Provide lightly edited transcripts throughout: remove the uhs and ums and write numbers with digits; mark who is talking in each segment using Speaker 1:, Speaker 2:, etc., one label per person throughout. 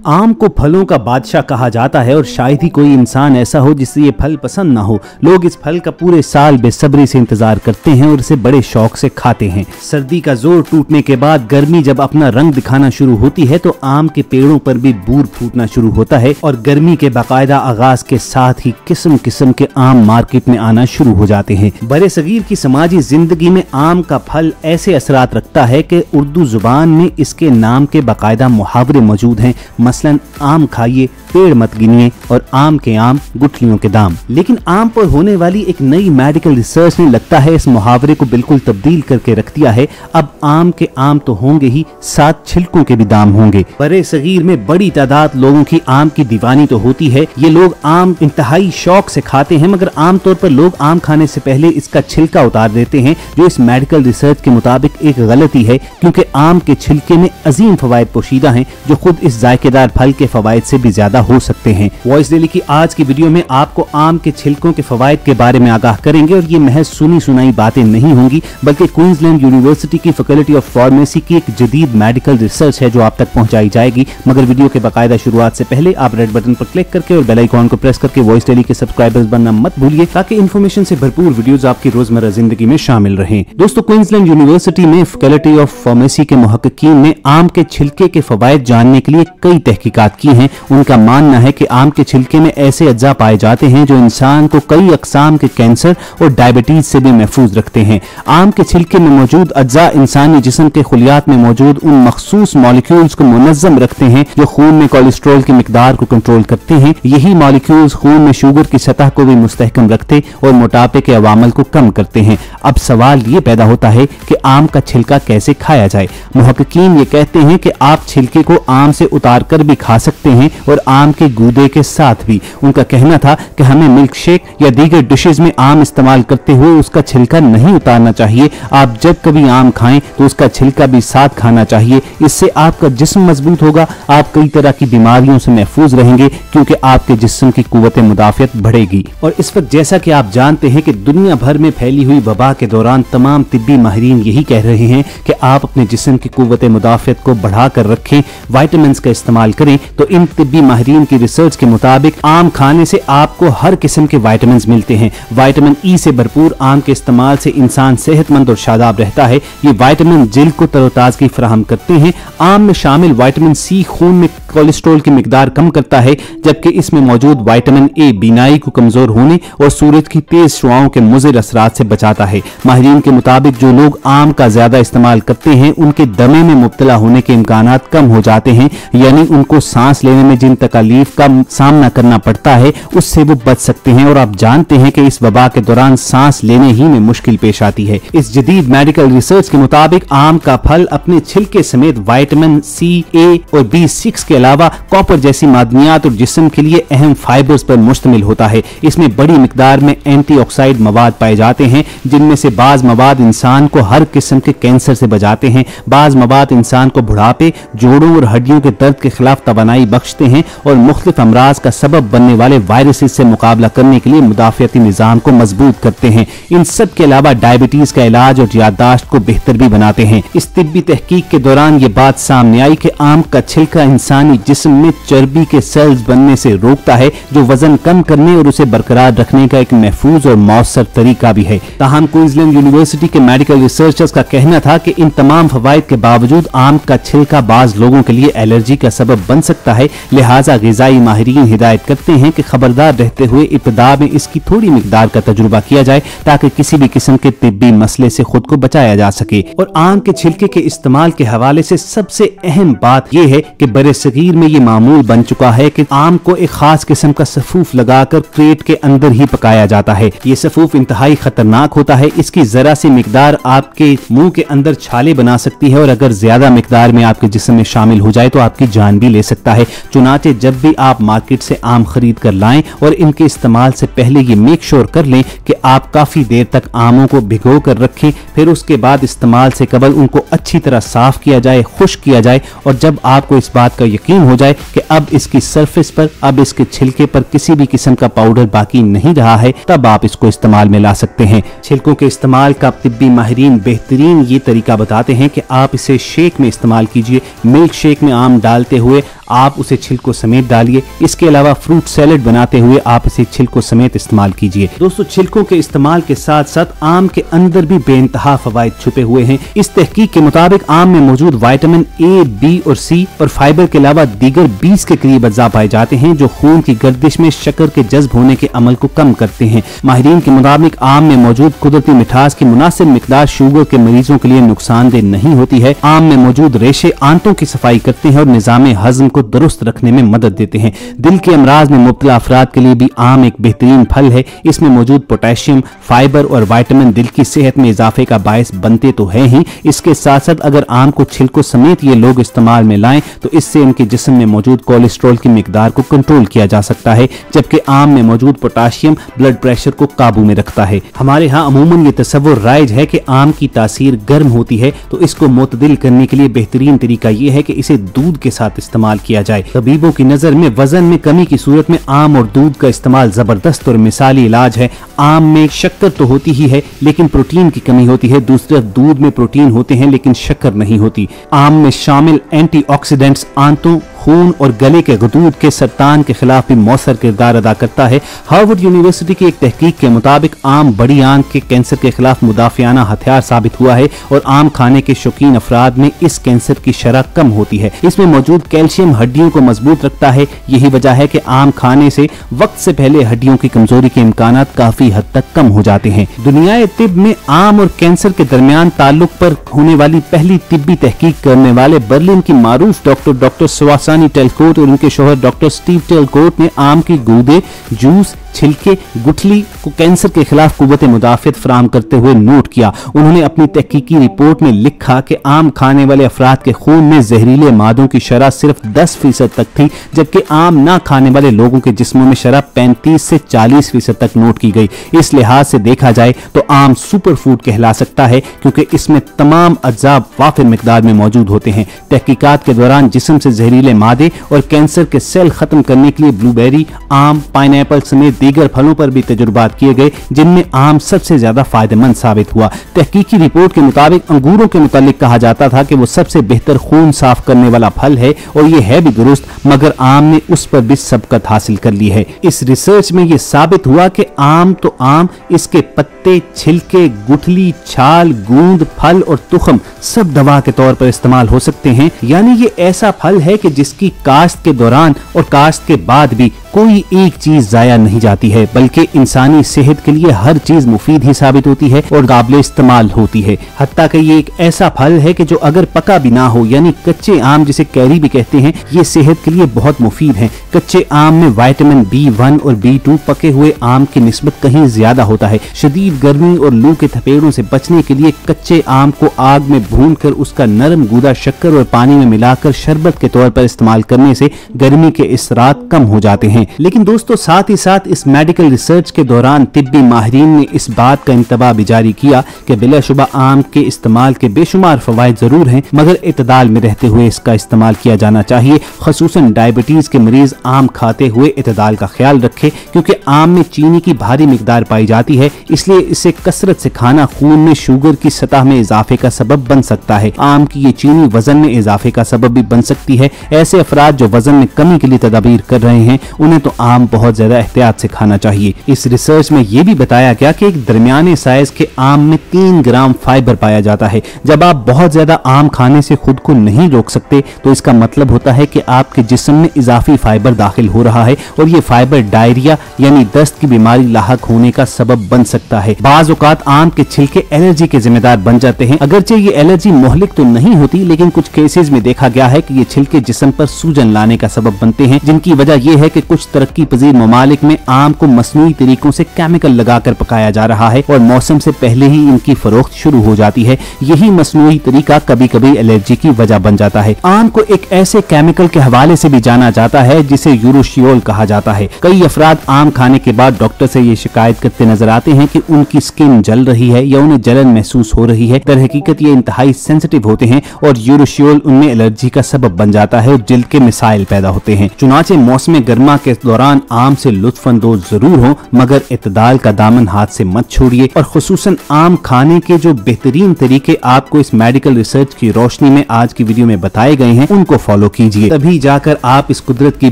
Speaker 1: आम को फलों का बादशाह कहा जाता है और शायद ही कोई इंसान ऐसा हो जिसे ये फल पसंद ना हो। लोग इस फल का पूरे साल बेसब्री से इंतजार करते हैं और इसे बड़े शौक से खाते हैं। सर्दी का जोर टूटने के बाद गर्मी जब अपना रंग दिखाना शुरू होती है तो आम के पेड़ों पर भी बूर फूटना शुरू होता है और गर्मी के बाकायदा आगाज के साथ ही किस्म किस्म के आम मार्केट में आना शुरू हो जाते हैं। बड़े सगीर की समाजी जिंदगी में आम का फल ऐसे असरात रखता है कि उर्दू जुबान में इसके नाम के बाकायदा मुहावरे मौजूद हैं। मसलन आम खाइए, पेड़ मत गिनिए और आम के आम गुठलियों के दाम। लेकिन आम पर होने वाली एक नई मेडिकल रिसर्च ने लगता है इस मुहावरे को बिल्कुल तब्दील करके रख दिया है। अब आम के आम तो होंगे ही, साथ छिलकों के भी दाम होंगे। बड़े सगीर में बड़ी तादाद लोगों की आम की दीवानी तो होती है। ये लोग आम इंतहाई शौक से खाते हैं, मगर आमतौर पर लोग आम खाने से पहले इसका छिलका उतार देते हैं, जो इस मेडिकल रिसर्च के मुताबिक एक गलती है, क्योंकि आम के छिलके में अजीम फवायद पोशीदा हैं जो खुद इस जायकेदार फल के फवायद से भी ज्यादा हो सकते हैं। वॉइस डेली की आज की वीडियो में आपको आम के छिलकों के फवायद के बारे में आगाह करेंगे और ये महज सुनी सुनाई बातें नहीं होंगी, बल्कि क्वींसलैंड यूनिवर्सिटी की फैकल्टी ऑफ फार्मेसी की एक जदीद मेडिकल रिसर्च है जो आप तक पहुंचाई जाएगी। मगर वीडियो के बाकायदा शुरुआत से पहले आप रेड बटन पर क्लिक करके और बेल आइकॉन को प्रेस करके वॉइस डेली के सब्सक्राइबर्स बनना मत भूलिए, ताकि इन्फॉर्मेशन से भरपूर वीडियोस आपकी रोजमर्रा जिंदगी में शामिल रहें। दोस्तों, क्वींसलैंड यूनिवर्सिटी में फैकल्टी ऑफ फार्मेसी के मुहक्किकीन ने आम के छिलके के फवायद जानने के लिए कई तहकीकात की हैं। उनका मानना है कि आम के छिलके में ऐसे अज्जा पाए जाते हैं जो इंसान को कई अकसाम के कैंसर और डायबिटीज से भी महफूज रखते हैं। आम के छिलके में मौजूद अज्जा इंसानी जिस्म के खुलियात में मौजूद उन मखसूस मॉलिक्यूल्स को मुनज़्ज़म रखते हैं जो खून में कोलेस्ट्रॉल की मिकदार को कंट्रोल करते हैं। यही मॉलिक्यूल्स खून में शुगर की सतह को भी मुस्तहकम रखते और मोटापे के अवामल को कम करते हैं। अब सवाल ये पैदा होता है कि आम का छिलका कैसे खाया जाए। मुहक्किकीन ये कहते हैं कि आप छिलके को आम से उतार कर भी खा सकते हैं और आम के गूदे के साथ भी। उनका कहना था कि हमें मिल्क शेक या दीगर डिशेज में आम इस्तेमाल करते हुए उसका छिलका नहीं उतारना चाहिए। आप जब कभी आम खाएं तो उसका छिलका भी साथ खाना चाहिए। इससे आपका जिस्म मजबूत होगा, आप कई तरह की बीमारियों से महफूज रहेंगे, क्योंकि आपके जिस्म की कुव्वत मुदाफियत बढ़ेगी। और इस वक्त जैसा कि आप जानते हैं कि दुनिया भर में फैली हुई वबा के दौरान तमाम तिब्बी माहिरीन यही कह रहे हैं कि आप अपने जिस्म की कुव्वत मुदाफियत को बढ़ा कर रखें, विटामिन का इस्तेमाल करें। तो इन तिब्बी माहिरीन की रिसर्च के मुताबिक आम खाने से आपको हर किस्म के विटामिन मिलते हैं। विटामिन ई से भरपूर आम के इस्तेमाल से इंसान सेहतमंद और शादाब रहता है। ये विटामिन जिल्द को तरोताजगी फराहम करते हैं। आम में शामिल विटामिन सी खून में कोलेस्ट्रॉल की मिकदार कम करता है, जबकि इसमें मौजूद विटामिन ए बीनाई को कमजोर होने और सूरज की तेज शुआओं के मुज़िर असरात से बचाता है। माहिरीन के मुताबिक जो लोग आम का ज्यादा इस्तेमाल करते हैं उनके दमे में मुब्तला होने के इम्कानात कम हो जाते हैं, यानी उनको सांस लेने में जिन तकालीफ का सामना करना पड़ता है उससे वो बच सकते हैं। और आप जानते हैं कि इस वबा के दौरान सांस लेने ही में मुश्किल पेश आती है। इस जदीद मेडिकल रिसर्च के मुताबिक आम का फल अपने छिलके समेत विटामिन सी, ए और B6 के अलावा कॉपर जैसी मादनियात और जिस्म के लिए अहम फाइबर्स पर मुश्तमिल होता है। इसमें बड़ी मिकदार में एंटीऑक्साइड मवाद पाए जाते हैं, जिनमें से बाज मवाद इंसान को हर किस्म के कैंसर से बचाते हैं। बाज मवाद इंसान को बुढ़ापे, जोड़ों और हड्डियों के दर्द के खिलाफ तवानाई बख्शते हैं और मुख्तलिफ अमराज का सबब बनने वाले वायरसेस से मुकाबला करने के लिए मुदाफियाती निजाम को मजबूत करते हैं। इन सब के अलावा डायबिटीज का इलाज और याददाश्त को बेहतर भी बनाते हैं। इस तिब्बी तहकीक के दौरान ये बात सामने आई कि आम का छिलका इंसानी जिस्म में चर्बी के सेल्स बनने से रोकता है, जो वजन कम करने और उसे बरकरार रखने का एक महफूज और मौसर तरीका भी है। ताहम क्वींसलैंड यूनिवर्सिटी के मेडिकल रिसर्चर्स का कहना था कि इन तमाम फवायद के बावजूद आम का छिलका बाज लोगों के लिए एलर्जी का सबब बन सकता है। लिहाजा ग़िज़ाई माहिरीन हिदायत करते हैं कि खबरदार रहते हुए इब्तिदा में इसकी थोड़ी मिकदार का तजुर्बा किया जाए, ताकि किसी भी किस्म के तिब्बी मसले से खुद को बचाया जा सके। और आम के छिलके के इस्तेमाल के हवाले से सबसे अहम बात यह है कि बड़े सगीर में ये मामूल बन चुका है कि आम को एक खास किस्म का सफूफ लगाकर क्रेट के अंदर ही पकाया जाता है। ये सफूफ इंतहाई खतरनाक होता है। इसकी जरा सी मिकदार आपके मुंह के अंदर छाले बना सकती है और अगर ज्यादा मिकदार में आपके जिस्म में शामिल हो जाए तो आपकी जान भी ले सकता है। चुनाचे जब भी आप मार्केट से आम खरीद कर लाएं और इनके इस्तेमाल से पहले ये मेक श्योर कर लें कि आप काफी देर तक आमों को भिगो कर रखें। फिर उसके बाद इस्तेमाल से कबल उनको अच्छी तरह साफ किया जाए, खुश्क किया जाए, और जब आपको इस बात का यकीन हो जाए कि अब इसकी सरफेस पर, अब इसके छिलके पर किसी भी किस्म का पाउडर बाकी नहीं रहा है, तब आप इसको इस्तेमाल में ला सकते हैं। छिलकों के इस्तेमाल का तिब्बी माहिरीन बेहतरीन ये तरीका बताते हैं कि आप इसे शेक में इस्तेमाल कीजिए। मिल्क शेक में आम डालते हुए आप उसे छिलकों समेत डालिए। इसके अलावा फ्रूट सैलेड बनाते हुए आप इसे छिलकों समेत इस्तेमाल कीजिए। दोस्तों, छिलकों के इस्तेमाल के साथ साथ आम के अंदर भी बेइंतहा फवाइद छुपे हुए हैं। इस तहकीक के मुताबिक आम में मौजूद विटामिन ए, बी और सी और फाइबर के अलावा दीगर 20 के करीब अज्जा पाए जाते हैं जो खून की गर्दिश में शक्कर के जज्ब होने के अमल को कम करते हैं। माहिरीन के मुताबिक आम में मौजूद कुदरती मिठास की मुनासिब मिकदार शुगर के मरीजों के लिए नुकसानदेह नहीं होती है। आम में मौजूद रेशे आंतों की सफाई करते हैं और निजाम हजम को दुरुस्त रखने में मदद देते हैं। दिल के अमराज में मुब्तला अफराद के लिए भी आम एक बेहतरीन फल है। इसमें मौजूद पोटेशियम, फाइबर और विटामिन दिल की सेहत में इजाफे का बायस बनते तो है ही, इसके साथ साथ अगर आम को छिलकों समेत ये लोग इस्तेमाल में लाएं तो इससे उनके जिस्म में मौजूद कोलेस्ट्रॉल की मिकदार को कंट्रोल किया जा सकता है, जबकि आम में मौजूद पोटाशियम ब्लड प्रेशर को काबू में रखता है। हमारे यहाँ अमूमन ये तस्वुर राइज है कि आम की तासीर गर्म होती है, तो इसको मुतदिल करने के लिए बेहतरीन तरीका ये है कि इसे दूध के साथ इस्तेमाल किया जाए। तबीबों की नजर में वजन में कमी की सूरत में आम और दूध का इस्तेमाल जबरदस्त और मिसाली इलाज है। आम में शक्कर तो होती ही है लेकिन प्रोटीन की कमी होती है, दूसरी तरफ दूध में प्रोटीन होते हैं लेकिन शक्कर नहीं होती। आम में शामिल एंटीऑक्सीडेंट्स आंतों, खून और गले के गदूद के सरतान के खिलाफ भी मौसर किरदार अदा करता है। हार्वर्ड यूनिवर्सिटी की एक तहकीक के मुताबिक आम बड़ी आंत के कैंसर के खिलाफ मुदाफियाना हथियार साबित हुआ है और आम खाने के शौकीन अफराद में इस कैंसर की शरह कम होती है। इसमें मौजूद कैल्शियम हड्डियों को मजबूत रखता है। यही वजह है कि आम खाने से वक्त से पहले हड्डियों की कमजोरी के इम्कानात काफी हद तक कम हो जाते हैं। दुनियाए तिब में आम और कैंसर के दरमियान ताल्लुक पर होने वाली पहली तिब्बी तहकीक करने वाले बर्लिन की मारूफ डॉक्टर सुवासानी टेलकोट और उनके शोहर डॉक्टर स्टीव टेलकोट ने आम की गूदे, जूस, छिलके, गुठली को कैंसर के खिलाफ कुव्वत मुदाफियत फराहम करते हुए नोट किया। उन्होंने अपनी तहकीकी रिपोर्ट में लिखा कि आम खाने वाले अफराद के खून में जहरीले मादों की शरह सिर्फ 10% तक थी, जबकि आम ना खाने वाले लोगों के जिस्मों में शरह 35 से 40% तक नोट की गई। इस लिहाज से देखा जाए तो आम सुपर फूड कहला सकता है क्योंकि इसमें तमाम अज्जा वाफिर मिकदार में मौजूद होते हैं। तहकीकात के दौरान जिस्म से जहरीले मादे और कैंसर के सेल खत्म करने के लिए ब्लूबेरी, आम, पाइनएप्पल समेत दीगर फलों पर भी तजुर्बात किए गए जिनमें आम सबसे ज्यादा फायदेमंद साबित हुआ। तहकीकी रिपोर्ट के मुताबिक अंगूरों के मुतालिक कहा जाता था कि वो सबसे बेहतर खून साफ करने वाला फल है और ये है भी दुरुस्त, मगर आम ने उस पर भी सबकत हासिल कर ली है। इस रिसर्च में ये साबित हुआ कि आम तो आम, इसके पत्ते, छिलके, गुठली, छाल, गूंद, फल और तुखम सब दवा के तौर पर इस्तेमाल हो सकते हैं। यानी ये ऐसा फल है कि जिसकी काश्त के दौरान और काश्त के बाद भी कोई एक चीज जाया नहीं जाती है, बल्कि इंसानी सेहत के लिए हर चीज मुफीद ही साबित होती है और काबिल इस्तेमाल होती है। हत्ता कि ये एक ऐसा फल है कि जो अगर पका भी ना हो, यानी कच्चे आम जिसे कैरी भी कहते हैं, ये सेहत के लिए बहुत मुफीद है। कच्चे आम में विटामिन B1 और B2 पके हुए आम की निस्बत कहीं ज्यादा होता है। शदीद गर्मी और लू के थपेड़ों से बचने के लिए कच्चे आम को आग में भूनकर उसका नरम गूदा शक्कर और पानी में मिलाकर शरबत के तौर पर इस्तेमाल करने से गर्मी के इसरात कम हो जाते हैं। लेकिन दोस्तों, साथ ही साथ इस मेडिकल रिसर्च के दौरान तिब्बी माहिरीन ने इस बात का इंतबाह भी जारी किया कि बिलाशुबा आम के इस्तेमाल के बेशुमार फवाइद जरूर हैं, मगर इतदाल में रहते हुए इसका इस्तेमाल किया जाना चाहिए। खसूसन डायबिटीज के मरीज आम खाते हुए इतदाल का ख्याल रखे, क्योंकि आम में चीनी की भारी मिकदार पाई जाती है, इसलिए इसे कसरत से खाना खून में शुगर की सतह में इजाफे का सबब बन सकता है। आम की ये चीनी वजन में इजाफे का सबब भी बन सकती है। ऐसे अफराद जो वजन में कमी के लिए तदाबीर कर रहे हैं, उन्हें तो आम बहुत ज्यादा एहतियात से खाना चाहिए। इस रिसर्च में यह भी बताया गया कि एक दरमियाने साइज के आम में 3 ग्राम फाइबर पाया जाता है। जब आप बहुत ज्यादा आम खाने से खुद को नहीं रोक सकते तो इसका मतलब होता है कि आपके जिस्म में इजाफी फाइबर दाखिल हो रहा है और ये फाइबर डायरिया यानी दस्त की बीमारी लाहक होने का सबब बन सकता है। बाज औकात आम के छिलके एलर्जी के जिम्मेदार बन जाते हैं। अगरचे ये एलर्जी मोहलिक तो नहीं होती, लेकिन कुछ केसेस में देखा गया है कि ये छिलके जिस्म पर सूजन लाने का सबब बनते हैं, जिनकी वजह यह है कि कुछ तरक्की पजीर ममालिक में आम को मसनूई तरीकों से केमिकल लगाकर पकाया जा रहा है और मौसम से पहले ही इनकी फरोख्त शुरू हो जाती है। यही मसनूई तरीका कभी कभी एलर्जी की वजह बन जाता है। आम को एक ऐसे केमिकल के हवाले से भी जाना जाता है जिसे यूरोशियोल कहा जाता है। कई अफराद आम खाने के बाद डॉक्टर से ये शिकायत करते नजर आते हैं कि उनकी स्किन जल रही है या उन्हें जलन महसूस हो रही है। दर हकीकत ये इंतहाई सेंसिटिव होते हैं और यूरोशियोल उनमें एलर्जी का सबब बन जाता है और जिल्द के मिसाइल पैदा होते हैं। चुनाचे मौसम गर्मा के दौरान आम से लुत्फानंदोज जरूर हो, मगर इत्तेदाल का दामन हाथ से मत छोड़िए और खुसूसन आम खाने के जो बेहतरीन तरीके आपको इस मेडिकल रिसर्च की रोशनी में आज की वीडियो में बताए गए हैं उनको फॉलो कीजिए, तभी जाकर आप इस कुदरत की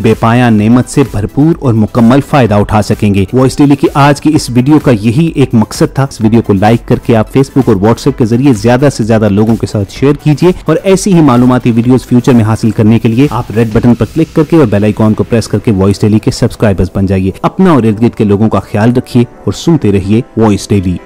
Speaker 1: बेपाया नेमत से भरपूर और मुकम्मल फायदा उठा सकेंगे। वॉइस डेली की आज की इस वीडियो का यही एक मकसद था। इस वीडियो को लाइक करके आप फेसबुक और व्हाट्सएप के जरिए ज्यादा से ज्यादा लोगों के साथ शेयर कीजिए और ऐसी ही मालूमाती वीडियोस फ्यूचर में हासिल करने के लिए आप रेड बटन पर क्लिक करके और बेल आइकॉन को प्रेस करके वॉइस डेली के सब्सक्राइबर्स बन जाइए। अपना और इर्द गिर्द के लोगों का ख्याल रखिए और सुनते रहिए वॉइस डेली।